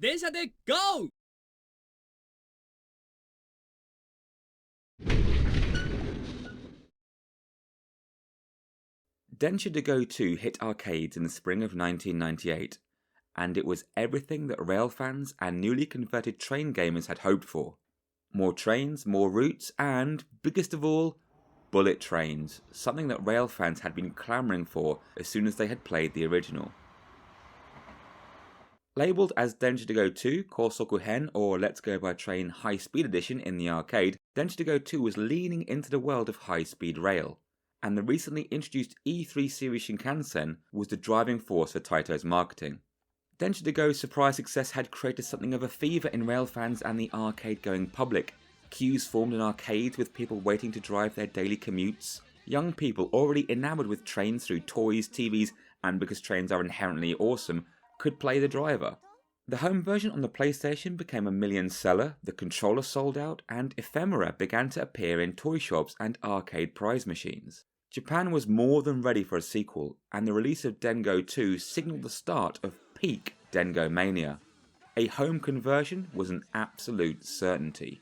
Densha de GO! Densha de GO 2 hit arcades in the spring of 1998, and it was everything that rail fans and newly converted train gamers had hoped for. More trains, more routes, and, biggest of all, bullet trains, something that rail fans had been clamouring for as soon as they had played the original. Labelled as Densha de GO 2 Kosoku Hen or Let's Go by Train High Speed Edition in the arcade, Densha de GO 2 was leaning into the world of high speed rail, and the recently introduced E3 series Shinkansen was the driving force for Taito's marketing. Densha de GO's surprise success had created something of a fever in rail fans and the arcade going public. Queues formed in arcades with people waiting to drive their daily commutes. Young people already enamoured with trains through toys, TVs, and because trains are inherently awesome, could play the driver. The home version on the PlayStation became a million seller, the controller sold out, and ephemera began to appear in toy shops and arcade prize machines. Japan was more than ready for a sequel, and the release of DenGo 2 signalled the start of peak DenGo mania. A home conversion was an absolute certainty.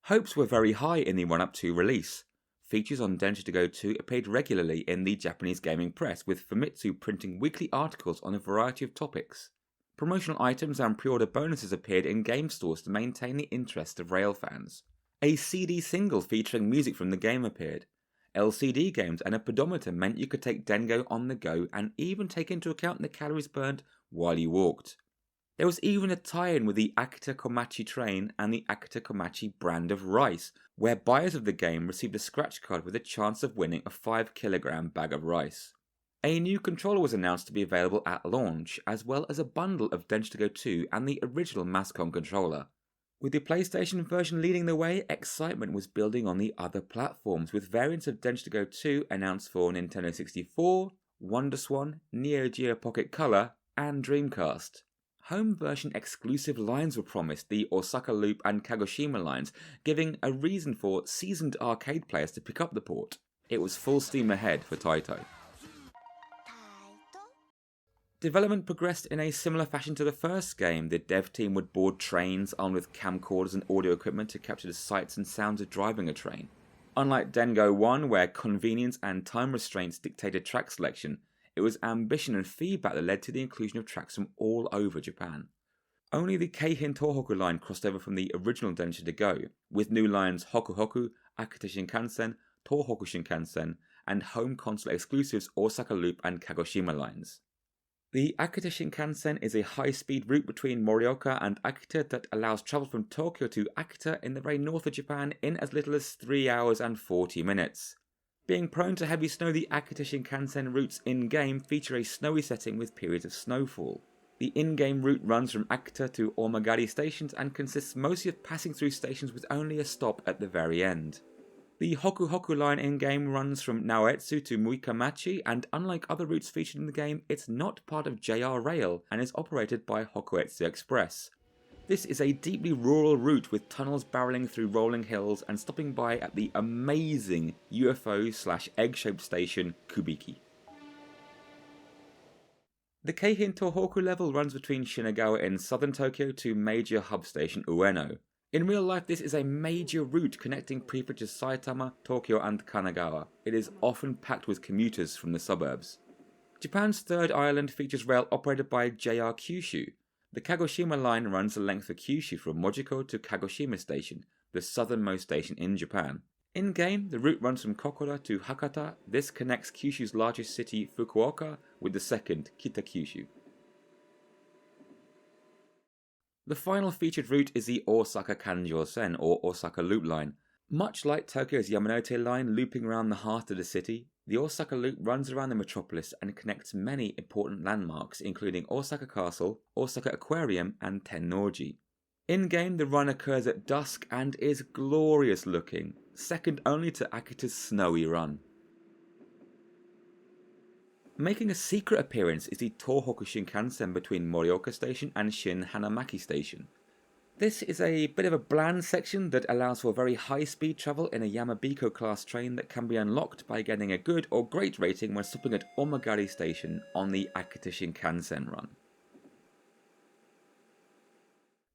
Hopes were very high in the run-up to release. Features on Densha de GO 2 appeared regularly in the Japanese gaming press, with Famitsu printing weekly articles on a variety of topics. Promotional items and pre-order bonuses appeared in game stores to maintain the interest of rail fans. A CD single featuring music from the game appeared. LCD games and a pedometer meant you could take DenGo on the go and even take into account the calories burnt while you walked. There was even a tie-in with the Akita Komachi train and the Akita Komachi brand of rice, where buyers of the game received a scratch card with a chance of winning a 5kg bag of rice. A new controller was announced to be available at launch, as well as a bundle of Densha de GO 2 and the original Mascom controller. With the PlayStation version leading the way, excitement was building on the other platforms, with variants of Densha de GO 2 announced for Nintendo 64, WonderSwan, Neo Geo Pocket Color, and Dreamcast. Home version exclusive lines were promised, the Osaka Loop and Kagoshima lines, giving a reason for seasoned arcade players to pick up the port. It was full steam ahead for Taito. Development progressed in a similar fashion to the first game. The dev team would board trains armed with camcorders and audio equipment to capture the sights and sounds of driving a train. Unlike DenGo 1, where convenience and time restraints dictated track selection, it was ambition and feedback that led to the inclusion of tracks from all over Japan. Only the Keihin Tohoku line crossed over from the original Densha de GO, with new lines Hoku Hoku, Akita Shinkansen, Tohoku Shinkansen, and home console exclusives Osaka Loop and Kagoshima lines. The Akita Shinkansen is a high-speed route between Morioka and Akita that allows travel from Tokyo to Akita in the very north of Japan in as little as 3 hours and 40 minutes. Being prone to heavy snow, the Akita Shinkansen routes in-game feature a snowy setting with periods of snowfall. The in-game route runs from Akita to Omagari stations and consists mostly of passing through stations with only a stop at the very end. The Hoku Hoku line in-game runs from Naoetsu to Muikamachi, and unlike other routes featured in the game, it's not part of JR Rail and is operated by Hokuetsu Express. This is a deeply rural route with tunnels barreling through rolling hills and stopping by at the amazing UFO/egg-shaped station Kubiki. The Keihin Tohoku level runs between Shinagawa in southern Tokyo to major hub station Ueno. In real life, this is a major route connecting prefectures Saitama, Tokyo and Kanagawa. It is often packed with commuters from the suburbs. Japan's third island features rail operated by JR Kyushu. The Kagoshima line runs the length of Kyushu from Mojiko to Kagoshima Station, the southernmost station in Japan. In-game, the route runs from Kokura to Hakata. This connects Kyushu's largest city, Fukuoka, with the second, Kita Kyushu. The final featured route is the Osaka Kanjo-sen, or Osaka Loop line. Much like Tokyo's Yamanote line looping around the heart of the city, the Osaka Loop runs around the metropolis and connects many important landmarks, including Osaka Castle, Osaka Aquarium, and Tennoji. In-game, the run occurs at dusk and is glorious looking, second only to Akita's snowy run. Making a secret appearance is the Tohoku Shinkansen between Morioka Station and Shin Hanamaki Station. This is a bit of a bland section that allows for very high speed travel in a Yamabiko class train that can be unlocked by getting a good or great rating when stopping at Omagari Station on the Akita Shinkansen run.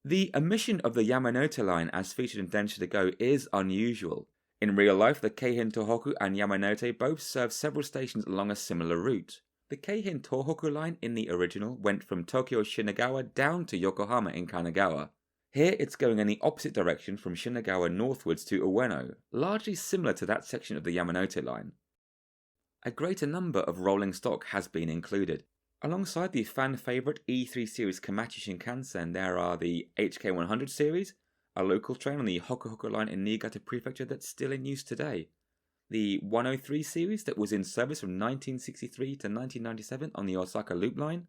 The omission of the Yamanote line as featured in Densha de GO is unusual. In real life, the Keihin Tohoku and Yamanote both serve several stations along a similar route. The Keihin Tohoku line in the original went from Tokyo Shinagawa down to Yokohama in Kanagawa. Here it's going in the opposite direction from Shinagawa northwards to Ueno, largely similar to that section of the Yamanote line. A greater number of rolling stock has been included. Alongside the fan favourite E3 series Komachi Shinkansen, there are the HK100 series, a local train on the Hoku Hoku line in Niigata Prefecture that's still in use today, the 103 series that was in service from 1963 to 1997 on the Osaka Loop line,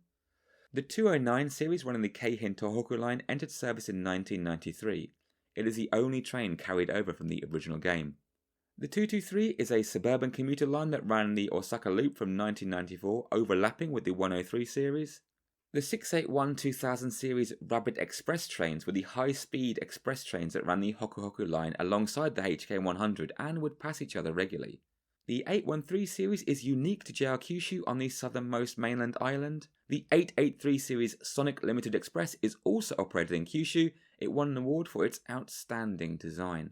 the 209 series running the Keihin Tohoku line entered service in 1993. It is the only train carried over from the original game. The 223 is a suburban commuter line that ran the Osaka Loop from 1994, overlapping with the 103 series. The 681-2000 series Rapid Express trains were the high-speed express trains that ran the Hoku Hoku line alongside the HK100 and would pass each other regularly. The 813 series is unique to JR Kyushu on the southernmost mainland island. The 883 series Sonic Limited Express is also operated in Kyushu. It won an award for its outstanding design.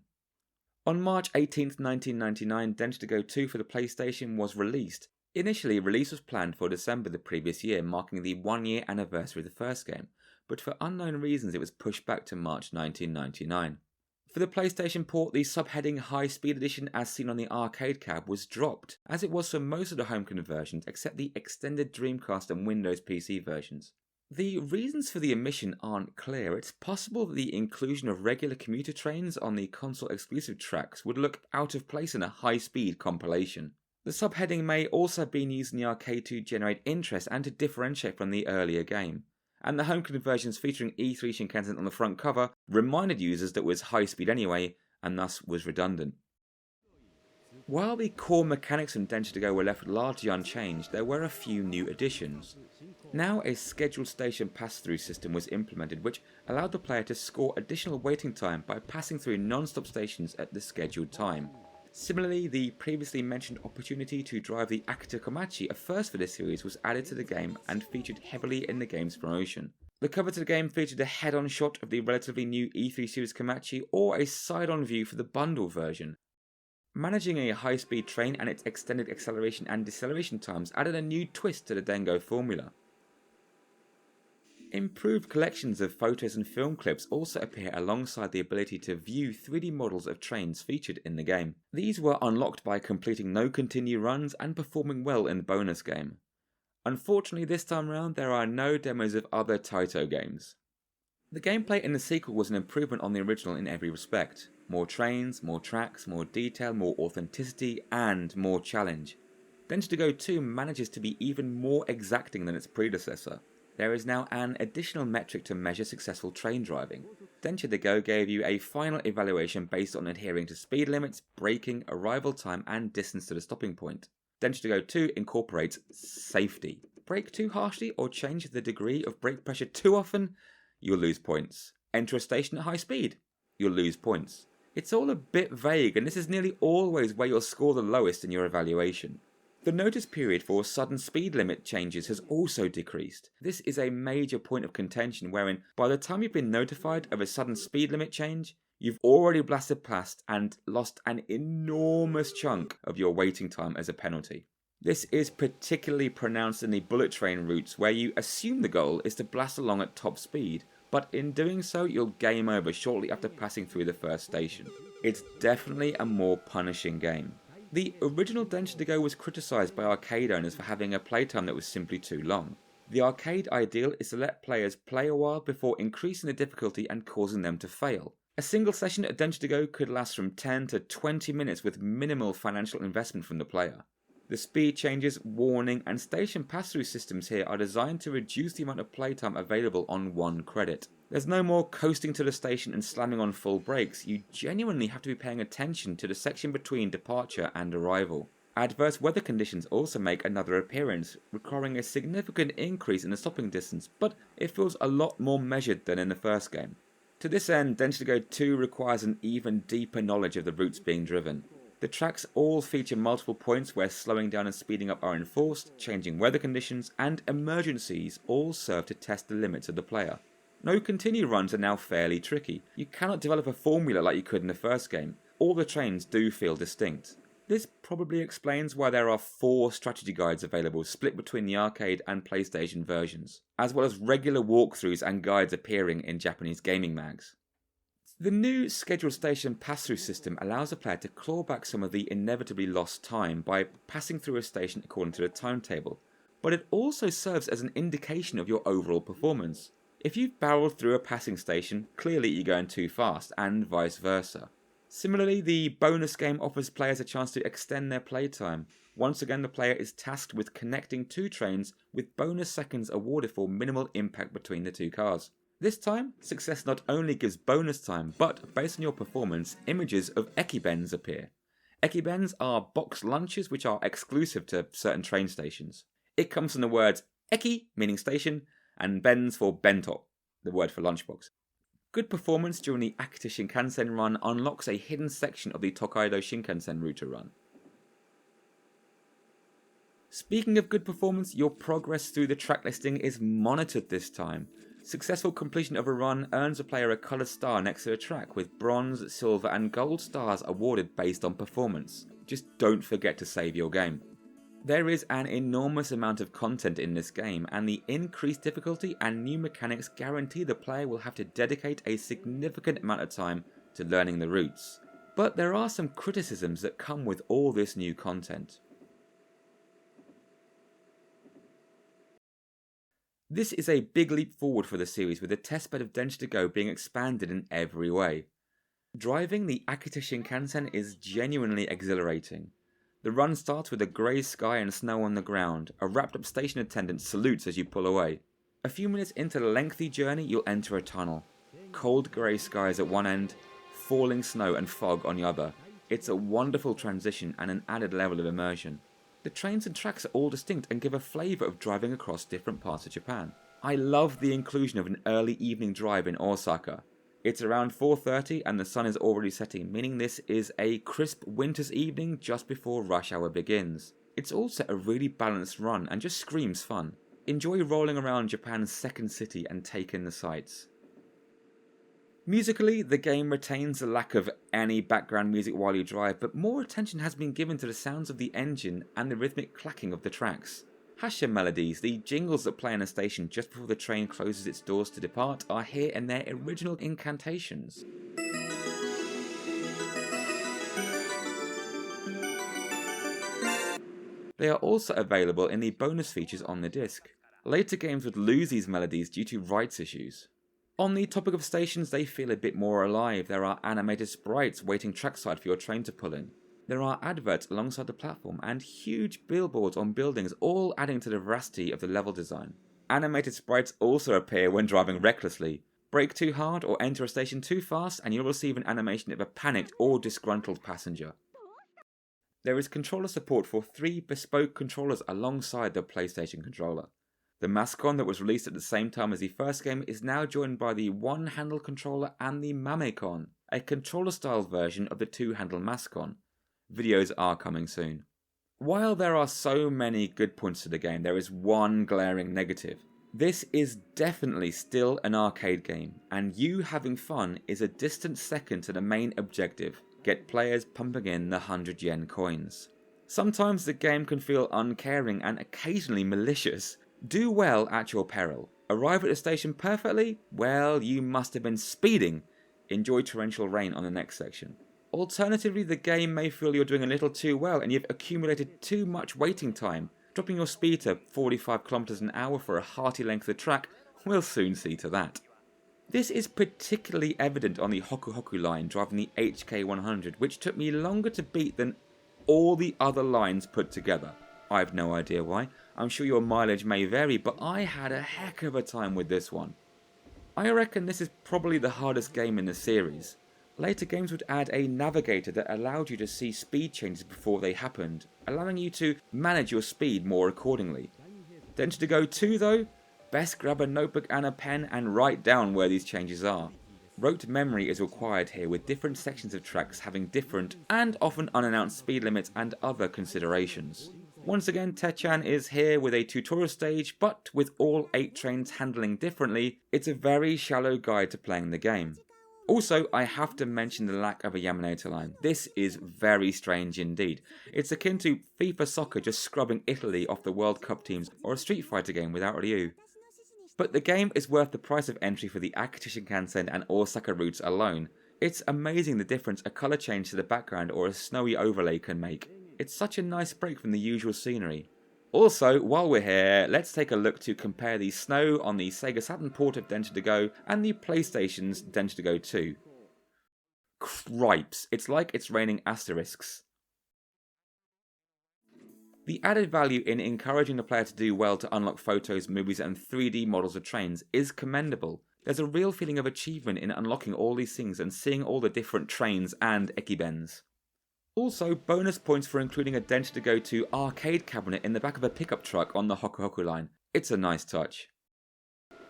On March 18, 1999, Densha de GO 2 for the PlayStation was released. Initially, release was planned for December the previous year, marking the 1-year anniversary of the first game, but for unknown reasons it was pushed back to March 1999. For the PlayStation port, the subheading High Speed Edition as seen on the arcade cab was dropped, as it was for most of the home conversions except the extended Dreamcast and Windows PC versions. The reasons for the omission aren't clear. It's possible that the inclusion of regular commuter trains on the console exclusive tracks would look out of place in a high-speed compilation. The subheading may also have been used in the arcade to generate interest and to differentiate from the earlier game, and the home conversions featuring E3 Shinkansen on the front cover reminded users that it was high speed anyway, and thus was redundant. While the core mechanics from Densha de GO were left largely unchanged, there were a few new additions. Now a scheduled station pass-through system was implemented which allowed the player to score additional waiting time by passing through non-stop stations at the scheduled time. Similarly, the previously mentioned opportunity to drive the Akita Komachi, a first for this series, was added to the game and featured heavily in the game's promotion. The cover to the game featured a head-on shot of the relatively new E3 series Komachi or a side-on view for the bundle version. Managing a high-speed train and its extended acceleration and deceleration times added a new twist to the DenGo formula. Improved collections of photos and film clips also appear alongside the ability to view 3D models of trains featured in the game. These were unlocked by completing no continue runs and performing well in the bonus game. Unfortunately, this time around there are no demos of other Taito games. The gameplay in the sequel was an improvement on the original in every respect. More trains, more tracks, more detail, more authenticity, and more challenge. Densha de GO 2 manages to be even more exacting than its predecessor. There is now an additional metric to measure successful train driving. Densha de GO gave you a final evaluation based on adhering to speed limits, braking, arrival time, and distance to the stopping point. Densha de GO 2 incorporates safety. Brake too harshly or change the degree of brake pressure too often, you'll lose points. Enter a station at high speed, you'll lose points. It's all a bit vague, and this is nearly always where you'll score the lowest in your evaluation. The notice period for sudden speed limit changes has also decreased. This is a major point of contention wherein by the time you've been notified of a sudden speed limit change, you've already blasted past and lost an enormous chunk of your waiting time as a penalty. This is particularly pronounced in the bullet train routes where you assume the goal is to blast along at top speed, but in doing so you'll game over shortly after passing through the first station. It's definitely a more punishing game. The original Densha de GO was criticised by arcade owners for having a playtime that was simply too long. The arcade ideal is to let players play a while before increasing the difficulty and causing them to fail. A single session at Densha de GO could last from 10 to 20 minutes with minimal financial investment from the player. The speed changes, warning, and station pass-through systems here are designed to reduce the amount of playtime available on one credit. There's no more coasting to the station and slamming on full brakes. You genuinely have to be paying attention to the section between departure and arrival. Adverse weather conditions also make another appearance, requiring a significant increase in the stopping distance, but it feels a lot more measured than in the first game. To this end, Densha de GO 2 requires an even deeper knowledge of the routes being driven. The tracks all feature multiple points where slowing down and speeding up are enforced, changing weather conditions, and emergencies all serve to test the limits of the player. No continue runs are now fairly tricky. You cannot develop a formula like you could in the first game. All the trains do feel distinct. This probably explains why there are 4 strategy guides available split between the arcade and PlayStation versions, as well as regular walkthroughs and guides appearing in Japanese gaming mags. The new scheduled station pass-through system allows a player to claw back some of the inevitably lost time by passing through a station according to the timetable, but it also serves as an indication of your overall performance. If you've barreled through a passing station, clearly you're going too fast, and vice versa. Similarly, the bonus game offers players a chance to extend their playtime. Once again, the player is tasked with connecting 2 trains with bonus seconds awarded for minimal impact between the 2 cars. This time, success not only gives bonus time, but based on your performance, images of ekibens appear. Ekibens are box lunches which are exclusive to certain train stations. It comes from the words eki, meaning station, and bens for bento, the word for lunchbox. Good performance during the Akita Shinkansen run unlocks a hidden section of the Tokaido Shinkansen route to run. Speaking of good performance, your progress through the track listing is monitored this time. Successful completion of a run earns a player a coloured star next to the track, with bronze, silver and gold stars awarded based on performance. Just don't forget to save your game. There is an enormous amount of content in this game, and the increased difficulty and new mechanics guarantee the player will have to dedicate a significant amount of time to learning the routes. But there are some criticisms that come with all this new content. This is a big leap forward for the series, with the testbed of Densha de GO being expanded in every way. Driving the Akita Shinkansen is genuinely exhilarating. The run starts with a grey sky and snow on the ground. A wrapped up station attendant salutes as you pull away. A few minutes into the lengthy journey, you'll enter a tunnel. Cold grey skies at one end, falling snow and fog on the other. It's a wonderful transition and an added level of immersion. The trains and tracks are all distinct and give a flavour of driving across different parts of Japan. I love the inclusion of an early evening drive in Osaka. It's around 4:30 and the sun is already setting, meaning this is a crisp winter's evening just before rush hour begins. It's also a really balanced run and just screams fun. Enjoy rolling around Japan's second city and take in the sights. Musically, the game retains the lack of any background music while you drive, but more attention has been given to the sounds of the engine and the rhythmic clacking of the tracks. Hasha melodies, the jingles that play in a station just before the train closes its doors to depart, are here in their original incantations. They are also available in the bonus features on the disc. Later games would lose these melodies due to rights issues. On the topic of stations, they feel a bit more alive. There are animated sprites waiting trackside for your train to pull in. There are adverts alongside the platform and huge billboards on buildings, all adding to the veracity of the level design. Animated sprites also appear when driving recklessly. Brake too hard or enter a station too fast and you'll receive an animation of a panicked or disgruntled passenger. There is controller support for 3 bespoke controllers alongside the PlayStation controller. The Mascon that was released at the same time as the first game is now joined by the one-handle controller and the Mamecon, a controller-style version of the two-handle Mascon. Videos are coming soon. While there are so many good points to the game, there is one glaring negative. This is definitely still an arcade game, and you having fun is a distant second to the main objective: get players pumping in the 100 yen coins. Sometimes the game can feel uncaring and occasionally malicious. Do well at your peril. Arrive at the station perfectly? Well, you must have been speeding. Enjoy torrential rain on the next section. Alternatively, the game may feel you're doing a little too well and you've accumulated too much waiting time. Dropping your speed to 45 km an hour for a hearty length of track will soon see to that. This is particularly evident on the Hoku Hoku line driving the HK100, which took me longer to beat than all the other lines put together. I have no idea why. I'm sure your mileage may vary, but I had a heck of a time with this one. I reckon this is probably the hardest game in the series. Later games would add a navigator that allowed you to see speed changes before they happened, allowing you to manage your speed more accordingly. Densha de GO 2 though? Best grab a notebook and a pen and write down where these changes are. Rote memory is required here, with different sections of tracks having different and often unannounced speed limits and other considerations. Once again, Techan is here with a tutorial stage, but with all 8 trains handling differently, it's a very shallow guide to playing the game. Also, I have to mention the lack of a Yamanator line. This is very strange indeed. It's akin to FIFA Soccer just scrubbing Italy off the World Cup teams, or a Street Fighter game without Ryu. But the game is worth the price of entry for the Akita Shinkansen and Osaka routes alone. It's amazing the difference a colour change to the background or a snowy overlay can make. It's such a nice break from the usual scenery. Also, while we're here, let's take a look to compare the snow on the Sega Saturn port of Densha de GO and the PlayStation's Densha de GO 2. Cripes, it's like it's raining asterisks. The added value in encouraging the player to do well to unlock photos, movies and 3D models of trains is commendable. There's a real feeling of achievement in unlocking all these things and seeing all the different trains and ekibens. Also, bonus points for including a Densha de GO 2 arcade cabinet in the back of a pickup truck on the Hoku Hoku line. It's a nice touch.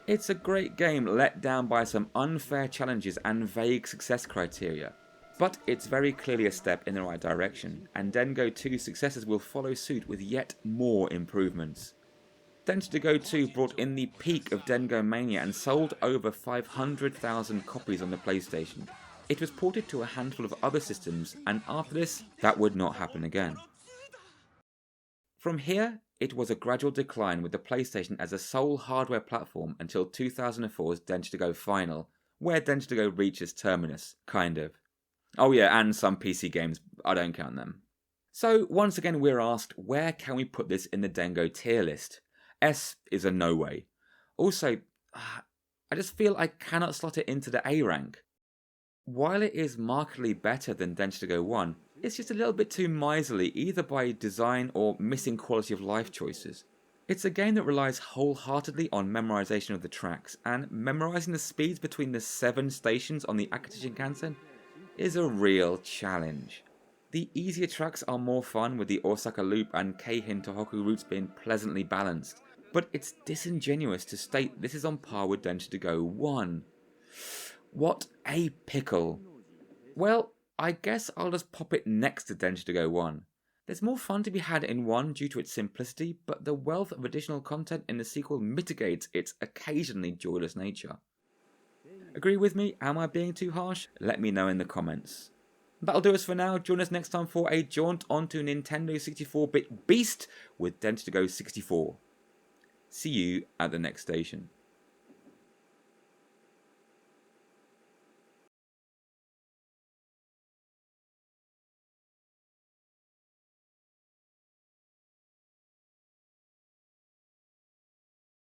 It's a great game let down by some unfair challenges and vague success criteria. But it's very clearly a step in the right direction, and DenGo 2's successors will follow suit with yet more improvements. Densha de GO 2 brought in the peak of DenGo mania and sold over 500,000 copies on the PlayStation. It was ported to a handful of other systems, and after this, that would not happen again. From here, it was a gradual decline with the PlayStation as a sole hardware platform until 2004's Densha de GO Final, where Densha de GO reaches terminus, kind of. Oh yeah, and some PC games, I don't count them. So once again we're asked, where can we put this in the DenGo tier list? S is a no way. Also, I just feel I cannot slot it into the A rank. While it is markedly better than Densha de GO 1, it's just a little bit too miserly either by design or missing quality of life choices. It's a game that relies wholeheartedly on memorization of the tracks, and memorizing the speeds between the 7 stations on the Akita Shinkansen is a real challenge. The easier tracks are more fun with the Osaka Loop and Keihin Tohoku routes being pleasantly balanced, but it's disingenuous to state this is on par with Densha de GO 1. What a pickle. Well, I guess I'll just pop it next to Densha de GO 1. There's more fun to be had in 1 due to its simplicity, but the wealth of additional content in the sequel mitigates its occasionally joyless nature. Agree with me? Am I being too harsh? Let me know in the comments. That'll do us for now. Join us next time for a jaunt onto Nintendo 64-bit beast with Densha de GO 64. See you at the next station.